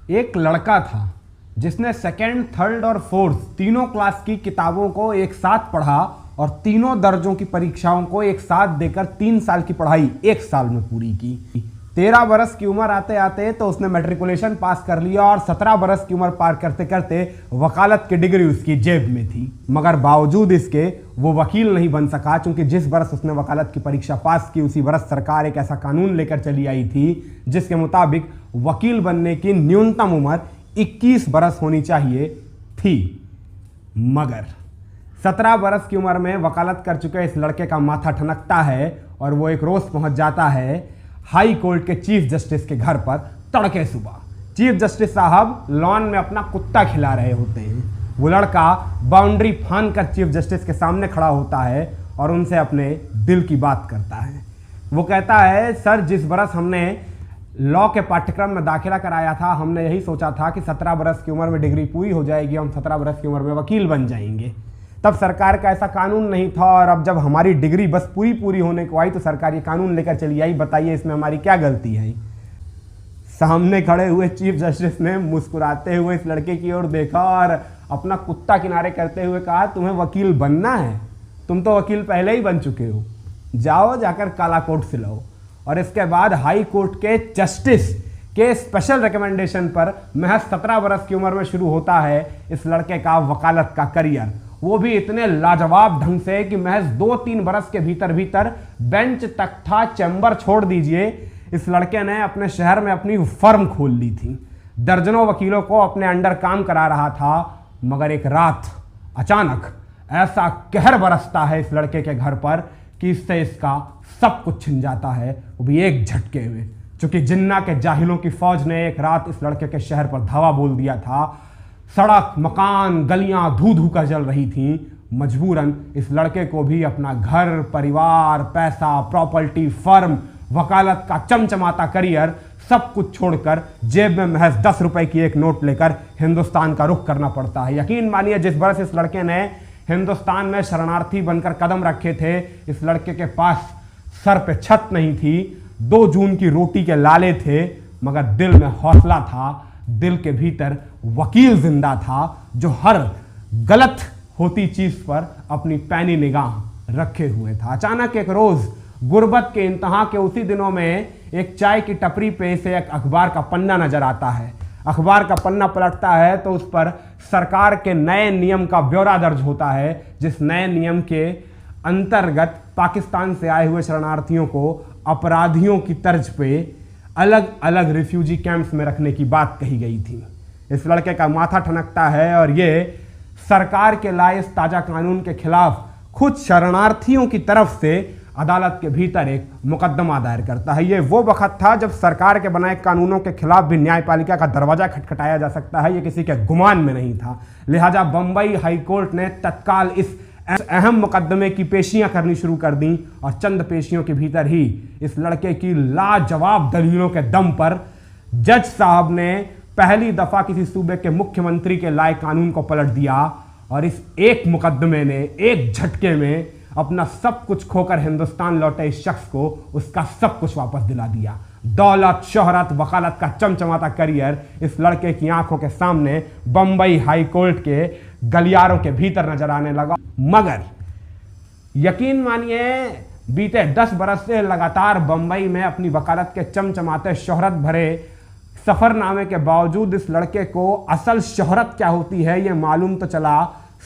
एक लड़का था जिसने सेकेंड, थर्ड और फोर्थ तीनों क्लास की किताबों को एक साथ पढ़ा और तीनों दर्जों की परीक्षाओं को एक साथ देकर 3 साल की पढ़ाई एक साल में पूरी की। 13 बरस की उम्र आते आते तो उसने मैट्रिकुलेशन पास कर लिया और 17 बरस की उम्र पार करते करते वकालत की डिग्री उसकी जेब में थी। मगर बावजूद इसके वो वकील नहीं बन सका, क्योंकि जिस बरस उसने वकालत की परीक्षा पास की उसी बरस सरकार एक ऐसा कानून लेकर चली आई थी जिसके मुताबिक वकील बनने की न्यूनतम उम्र 21 बरस होनी चाहिए थी। मगर 17 बरस की उम्र में वकालत कर चुके इस लड़के का माथा ठनकता है और वो एक रोज पहुंच जाता है हाई कोर्ट के चीफ जस्टिस के घर पर तड़के सुबह। चीफ जस्टिस साहब लॉन में अपना कुत्ता खिला रहे होते हैं। वो लड़का बाउंड्री फान कर चीफ जस्टिस के सामने खड़ा होता है और उनसे अपने दिल की बात करता है। वो कहता है, सर, जिस बरस हमने लॉ के पाठ्यक्रम में दाखिला कराया था हमने यही सोचा था कि 17 बरस की उम्र में डिग्री पूरी हो जाएगी, हम 17 बरस की उम्र में वकील बन जाएंगे। तब सरकार का ऐसा कानून नहीं था और अब जब हमारी डिग्री बस पूरी होने को आई तो सरकार ये कानून लेकर चली आई। बताइए इसमें हमारी क्या गलती है। सामने खड़े हुए चीफ जस्टिस ने मुस्कुराते हुए इस लड़के की ओर देखा और अपना कुत्ता किनारे करते हुए कहा, तुम्हें वकील बनना है? तुम तो वकील पहले ही बन चुके हो, जाओ जाकर काला कोट सिलाओ। और इसके बाद हाई कोर्ट के जस्टिस के स्पेशल रिकमेंडेशन पर महज 17 बरस की उम्र में शुरू होता है इस लड़के का वकालत का करियर। वो भी इतने लाजवाब ढंग से कि महज 2-3 बरस के भीतर बेंच, तख्ता, चैम्बर छोड़ दीजिए, इस लड़के ने अपने शहर में अपनी फर्म खोल ली थी। दर्जनों वकीलों को अपने अंडर काम करा रहा था। मगर एक रात अचानक ऐसा कहर बरसता है इस लड़के के घर पर कि इससे इसका सब कुछ छिन जाता है, वो भी एक झटके में। चूंकि जिन्ना के जाहिलों की फौज ने एक रात इस लड़के के शहर पर धावा बोल दिया था। सड़क, मकान, गलियां धू धू कर जल रही थीं। मजबूरन इस लड़के को भी अपना घर, परिवार, पैसा, प्रॉपर्टी, फर्म, वकालत का चमचमाता करियर सब कुछ छोड़कर जेब में महज 10 रुपए की एक नोट लेकर हिंदुस्तान का रुख करना पड़ता है। यकीन मानिए, जिस बरस इस लड़के ने हिंदुस्तान में शरणार्थी बनकर कदम रखे थे, इस लड़के के पास सर पे छत नहीं थी, 2 जून की रोटी के लाले थे, मगर दिल में हौसला था। दिल के भीतर वकील जिंदा था जो हर गलत होती चीज पर अपनी पैनी निगाह रखे हुए था। अचानक एक रोज गुर्बत के इंतहा के उसी दिनों में एक चाय की टपरी पे से एक अखबार का पन्ना नजर आता है। अखबार का पन्ना पलटता है तो उस पर सरकार के नए नियम का ब्यौरा दर्ज होता है, जिस नए नियम के अंतर्गत पाकिस्तान से आए हुए शरणार्थियों को अपराधियों की तर्ज पे अलग अलग रिफ्यूजी कैंप्स में रखने की बात कही गई थी। इस लड़के का माथा ठनकता है और ये सरकार के लाए इस ताजा कानून के खिलाफ खुद शरणार्थियों की तरफ से अदालत के भीतर एक मुकदमा दायर करता है। ये वो वक्त था जब सरकार के बनाए कानूनों के खिलाफ भी न्यायपालिका का दरवाजा खटखटाया जा सकता है, ये किसी के गुमान में नहीं था। लिहाजा बंबई हाई कोर्ट ने तत्काल इस अहम मुकदमे की पेशियां करनी शुरू कर दी और चंद पेशियों के भीतर ही इस लड़के की लाजवाब दलीलों के दम पर जज साहब ने पहली दफा किसी सूबे के मुख्यमंत्री के लाए कानून को पलट दिया और इस एक मुकदमे ने एक झटके में अपना सब कुछ खोकर हिंदुस्तान लौटे इस शख्स को उसका सब कुछ वापस दिला दिया। दौलत, शोहरत, वकालत का चमचमाता करियर इस लड़के की आंखों के सामने बंबई हाई कोर्ट के गलियारों के भीतर नजर आने लगा। मगर यकीन मानिए, बीते 10 बरस से लगातार बंबई में अपनी वकालत के चमचमाते शोहरत भरे सफरनामे के बावजूद इस लड़के को असल शोहरत क्या होती है ये मालूम तो चला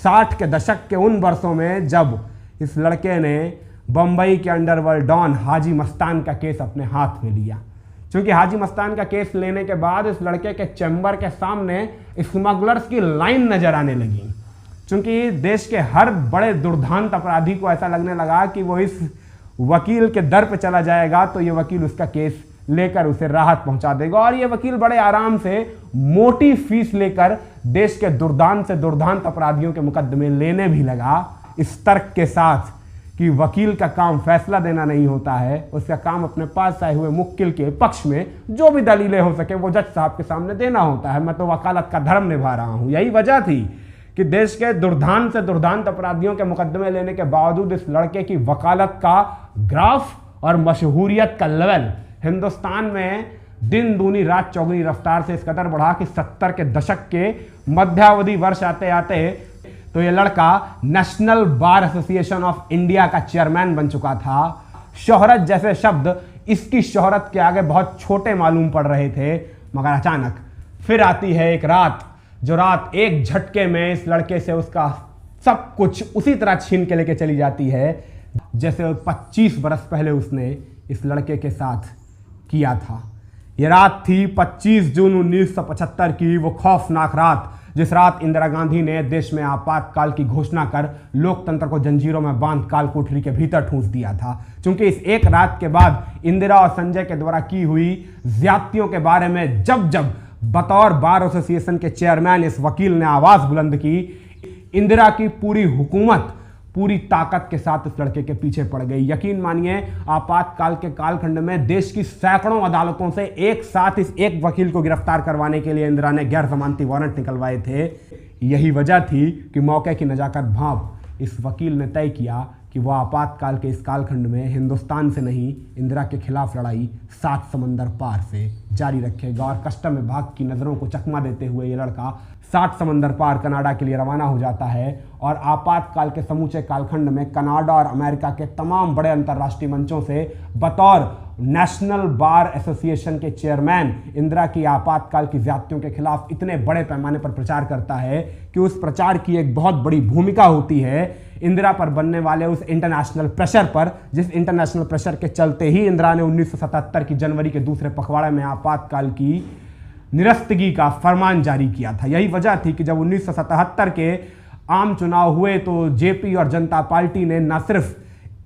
60 के दशक के उन वर्षों में, जब इस लड़के ने बंबई के अंडरवर्ल्ड डॉन हाजी मस्तान का केस अपने हाथ में लिया। क्योंकि हाजी मस्तान का केस लेने के बाद इस लड़के के चैम्बर के सामने स्मगलर्स की लाइन नजर आने लगी। क्योंकि देश के हर बड़े दुर्दांत अपराधी को ऐसा लगने लगा कि वो इस वकील के दर पे चला जाएगा तो ये वकील उसका केस लेकर उसे राहत पहुंचा देगा। और ये वकील बड़े आराम से मोटी फीस लेकर देश के दुर्दांत से दुर्दांत अपराधियों के मुकदमे लेने भी लगा, इस तर्क के साथ कि वकील का काम फैसला देना नहीं होता है, उसका काम अपने पास आए हुए मुक्किल के पक्ष में जो भी दलीलें हो सके वो जज साहब के सामने देना होता है। मैं तो वकालत का धर्म निभा रहा हूं। यही वजह थी कि देश के दुर्दांत से दुर्दांत अपराधियों के मुकदमे लेने के बावजूद इस लड़के की वकालत का ग्राफ और मशहूरियत का लेवल हिंदुस्तान में दिन दूनी रात चौगुनी रफ्तार से इस कदर बढ़ा कि 70 के दशक के मध्यावधि वर्ष आते आते तो ये लड़का national bar association of India का चेयरमैन बन चुका था। शोहरत जैसे शब्द इसकी शोहरत के आगे बहुत छोटे मालूम पड़ रहे थे, मगर अचानक फिर आती है एक रात, जो रात एक झटके में इस लड़के से उसका सब कुछ उसी तरह छीन के लेके चली जाती है जैसे 25 बरस पहले उसने इस लड़के के साथ किया था। यह रात थी 25 जून 1975 की, वो खौफनाक रात जिस रात इंदिरा गांधी ने देश में आपातकाल की घोषणा कर लोकतंत्र को जंजीरों में बांध काल कोठरी के भीतर ठूंस दिया था। क्योंकि इस एक रात के बाद इंदिरा और संजय के द्वारा की हुई ज्यादतियों के बारे में जब जब बतौर बार एसोसिएशन के चेयरमैन इस वकील ने आवाज बुलंद की, इंदिरा की पूरी हुकूमत पूरी ताकत के साथ इस लड़के के पीछे पड़ गई। यकीन मानिए, आपातकाल के कालखंड में देश की सैकड़ों अदालतों से एक साथ इस एक वकील को गिरफ्तार करवाने के लिए इंदिरा ने गैर जमानती वारंट निकलवाए थे। यही वजह थी कि मौके की नजाकत भांप इस वकील ने तय किया कि वह आपातकाल के इस कालखंड में हिंदुस्तान से नहीं, इंदिरा के खिलाफ लड़ाई 7 समंदर पार से जारी रखेगा। और कस्टम विभाग की नज़रों को चकमा देते हुए ये लड़का 7 समंदर पार कनाडा के लिए रवाना हो जाता है और आपातकाल के समूचे कालखंड में कनाडा और अमेरिका के तमाम बड़े अंतर्राष्ट्रीय मंचों से बतौर नेशनल बार एसोसिएशन के चेयरमैन इंदिरा की आपातकाल की ज्यादतियों के खिलाफ इतने बड़े पैमाने पर प्रचार करता है कि उस प्रचार की एक बहुत बड़ी भूमिका होती है इंदिरा पर बनने वाले उस इंटरनेशनल प्रेशर पर, जिस इंटरनेशनल प्रेशर के चलते ही इंदिरा ने 1977 की जनवरी के दूसरे पखवाड़े में आपातकाल की निरस्तगी का फरमान जारी किया था। यही वजह थी कि जब 1977 के आम चुनाव हुए तो जेपी और जनता पार्टी ने न सिर्फ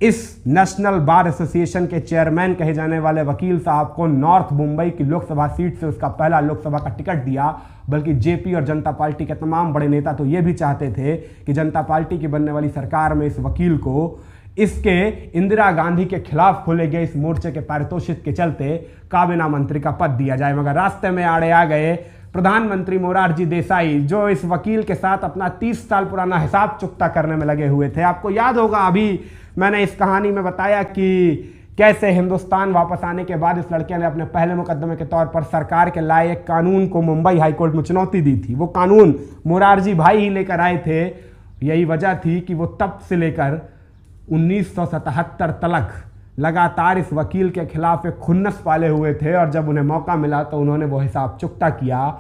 इस नेशनल बार एसोसिएशन के चेयरमैन कहे जाने वाले वकील साहब को नॉर्थ मुंबई की लोकसभा सीट से उसका पहला लोकसभा का टिकट दिया, बल्कि जेपी और जनता पार्टी के तमाम बड़े नेता तो ये भी चाहते थे कि जनता पार्टी की बनने वाली सरकार में इस वकील को इसके इंदिरा गांधी के खिलाफ खोले गए इस मोर्चे के पारितोषिक के चलते काबीना मंत्री का पद दिया जाए। मगर रास्ते में आड़े आ गए प्रधानमंत्री मोरारजी देसाई, जो इस वकील के साथ अपना 30 साल पुराना हिसाब चुकता करने में लगे हुए थे। आपको याद होगा, अभी मैंने इस कहानी में बताया कि कैसे हिंदुस्तान वापस आने के बाद इस लड़के ने अपने पहले मुकदमे के तौर पर सरकार के लाए एक कानून को मुंबई हाईकोर्ट में चुनौती दी थी। वो कानून मोरारजी भाई ही लेकर आए थे। यही वजह थी कि वो तब से लेकर 1977 तक लगातार इस वकील के खिलाफ एक खुन्नस पाले हुए थे और जब उन्हें मौका मिला तो उन्होंने वो हिसाब चुकता किया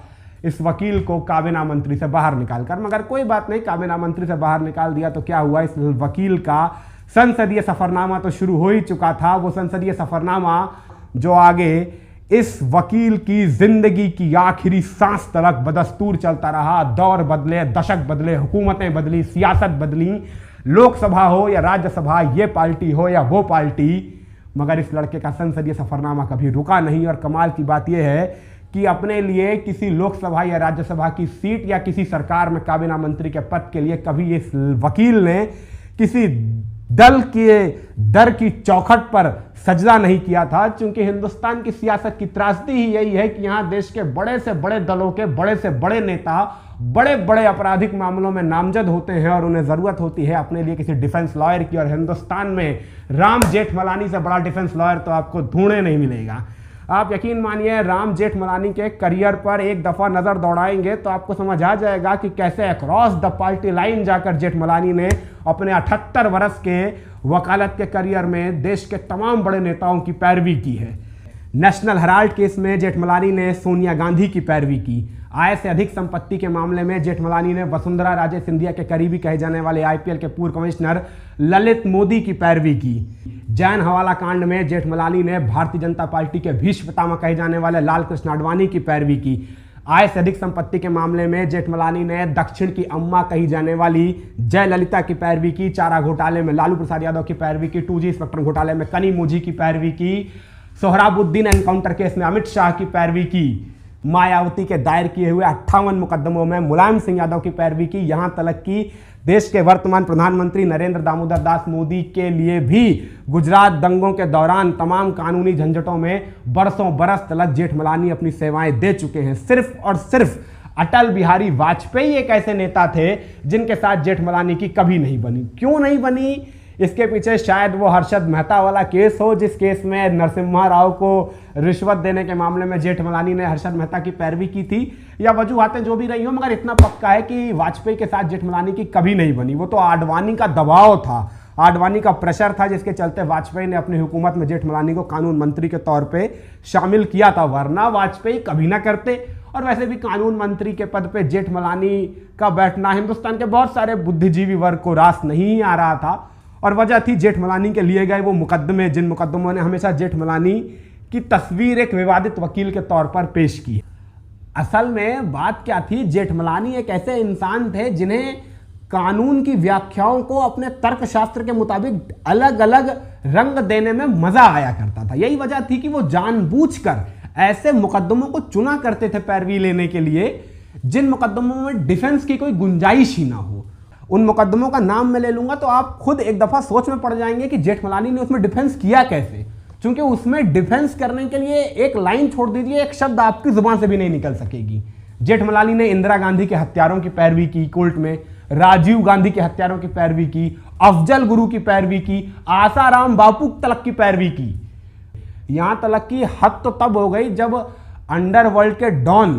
इस वकील को काबीना मंत्री से बाहर निकालकर। मगर कोई बात नहीं, काबीना मंत्री से बाहर निकाल दिया तो क्या हुआ, इस वकील का संसदीय सफरनामा तो शुरू हो ही चुका था। वो संसदीय सफरनामा जो आगे इस वकील की जिंदगी की आखिरी सांस तक बदस्तूर चलता रहा। दौर बदले, दशक बदले, हुकूमतें बदली, सियासत बदली, लोकसभा हो या राज्यसभा, ये पार्टी हो या वो पार्टी, मगर इस लड़के का संसदीय सफरनामा कभी रुका नहीं। और कमाल की बात यह है कि अपने लिए किसी लोकसभा या राज्यसभा की सीट या किसी सरकार में काबीना मंत्री के पद के लिए कभी इस वकील ने किसी दल के दर की चौखट पर सजदा नहीं किया था। क्योंकि हिंदुस्तान की सियासत की त्रासदी ही यही है कि यहाँ देश के बड़े से बड़े दलों के बड़े से बड़े नेता बड़े बड़े आपराधिक मामलों में नामजद होते हैं और उन्हें जरूरत होती है अपने लिए किसी डिफेंस लॉयर की। और हिंदुस्तान में राम जेठमलानी से बड़ा डिफेंस लॉयर तो आपको ढूंढे नहीं मिलेगा। आप यकीन मानिए, राम जेठमलानी के करियर पर एक दफा नजर दौड़ाएंगे तो आपको समझ आ जाएगा कि कैसे अक्रॉस द पार्टी लाइन जाकर जेठमलानी ने अपने 78 वर्ष के वकालत के करियर में देश के तमाम बड़े नेताओं की पैरवी की है। नेशनल हेराल्ड केस में जेठमलानी ने सोनिया गांधी की पैरवी की। आय से अधिक संपत्ति के मामले में जेठमलानी ने वसुंधरा राजे सिंधिया के करीबी कहे जाने वाले आईपीएल के पूर्व कमिश्नर ललित मोदी की पैरवी की। जैन हवाला कांड में जेठमलानी ने भारतीय जनता पार्टी के भीष्म पितामह कहे जाने वाले लाल कृष्ण आडवाणी की पैरवी की। आय से अधिक संपत्ति के मामले में जेठमलानी ने दक्षिण की अम्मा कही जाने वाली जयललिता की पैरवी की। चारा घोटाले में लालू प्रसाद यादव की पैरवी की। 2G स्पेक्ट्रम घोटाले में कनी मुझी की पैरवी की। सोहराबुद्दीन एनकाउंटर केस में अमित शाह की पैरवी की। मायावती के दायर किए हुए 58 मुकदमों में मुलायम सिंह यादव की पैरवी की। यहां तक कि देश के वर्तमान प्रधानमंत्री नरेंद्र दामोदर दास मोदी के लिए भी गुजरात दंगों के दौरान तमाम कानूनी झंझटों में बरसों बरस तक जेठमलानी अपनी सेवाएं दे चुके हैं। सिर्फ और सिर्फ अटल बिहारी वाजपेयी एक ऐसे नेता थे जिनके साथ जेठमलानी की कभी नहीं बनी। क्यों नहीं बनी? इसके पीछे शायद वो हर्षद मेहता वाला केस हो, जिस केस में नरसिम्हा राव को रिश्वत देने के मामले में जेठमलानी ने हर्षद मेहता की पैरवी की थी, या वजूहातें जो भी रही हो, मगर इतना पक्का है कि वाजपेयी के साथ जेठमलानी की कभी नहीं बनी। वो तो आडवाणी का दबाव था, आडवाणी का प्रेशर था, जिसके चलते वाजपेयी ने अपनी हुकूमत में जेठमलानी को कानून मंत्री के तौर पे शामिल किया था, वरना वाजपेयी कभी ना करते। और वैसे भी कानून मंत्री के पद पे जेठमलानी का बैठना हिंदुस्तान के बहुत सारे बुद्धिजीवी वर्ग को रास नहीं आ रहा था, और वजह थी जेठमलानी के लिए गए वो मुकदमे, जिन मुकदमों ने हमेशा जेठमलानी की तस्वीर एक विवादित वकील के तौर पर पेश की। असल में बात क्या थी, जेठमलानी एक ऐसे इंसान थे जिन्हें कानून की व्याख्याओं को अपने तर्कशास्त्र के मुताबिक अलग अलग रंग देने में मजा आया करता था। यही वजह थी कि वो जानबूझकर ऐसे मुकदमों को चुना करते थे पैरवी लेने के लिए जिन मुकदमों में डिफेंस की कोई गुंजाइश ही ना हो। उन मुकदमों का नाम मैं ले लूंगा तो आप खुद एक दफा सोच में पड़ जाएंगे कि जेठमलानी ने उसमें डिफेंस किया कैसे, क्योंकि उसमें डिफेंस करने के लिए एक लाइन छोड़ दीजिए, एक शब्द आपकी जुबान से भी नहीं निकल सकेगी। जेठमलानी ने इंदिरा गांधी के हत्यारों की पैरवी की कोर्ट में, राजीव गांधी के हत्यारों की पैरवी की, अफजल गुरु की पैरवी की, आसाराम बापू तलक की पैरवी की। यहां तलक की हद तो तब हो गई जब अंडरवर्ल्ड के डॉन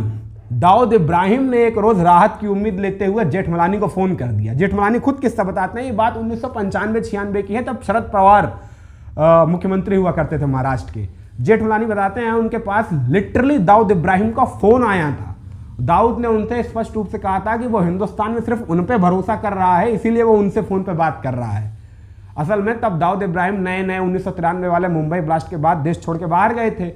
दाऊद इब्राहिम ने एक रोज राहत की उम्मीद लेते हुए जेठमलानी को फोन कर दिया। जेठमलानी खुद किस्सा बताते हैं, ये बात 1995-96 की है, तब शरद पवार मुख्यमंत्री हुआ करते थे महाराष्ट्र के। जेठमलानी बताते हैं उनके पास लिटरली दाऊद इब्राहिम का फोन आया था। दाऊद ने उनसे स्पष्ट रूप से कहा था कि वो हिंदुस्तान में सिर्फ उन पे भरोसा कर रहा है, इसीलिए वो उनसे फोन पे बात कर रहा है। असल में तब दाऊद इब्राहिम नए 1993 वाले मुंबई ब्लास्ट के बाद देश छोड़ के बाहर गए थे,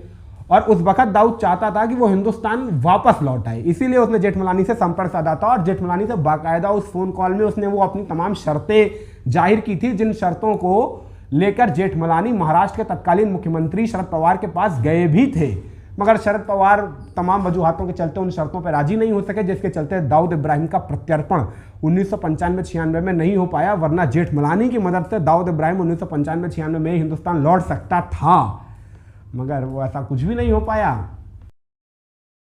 और उस वक्त दाऊद चाहता था कि वो हिंदुस्तान वापस लौट आए, इसीलिए उसने जेठमलानी से संपर्क साधा था। और जेठमलानी से बाकायदा उस फोन कॉल में उसने वो अपनी तमाम शर्तें जाहिर की थी, जिन शर्तों को लेकर जेठमलानी महाराष्ट्र के तत्कालीन मुख्यमंत्री शरद पवार के पास गए भी थे, मगर शरद पवार तमाम वजूहातों के चलते उन शर्तों पर राजी नहीं हो सके, जिसके चलते दाऊद इब्राहिम का प्रत्यर्पण 1995-96 में नहीं हो पाया, वरना जेठमलानी की मदद से दाऊद इब्राहिम 1995-96 में हिंदुस्तान लौट सकता था, मगर वो ऐसा कुछ भी नहीं हो पाया।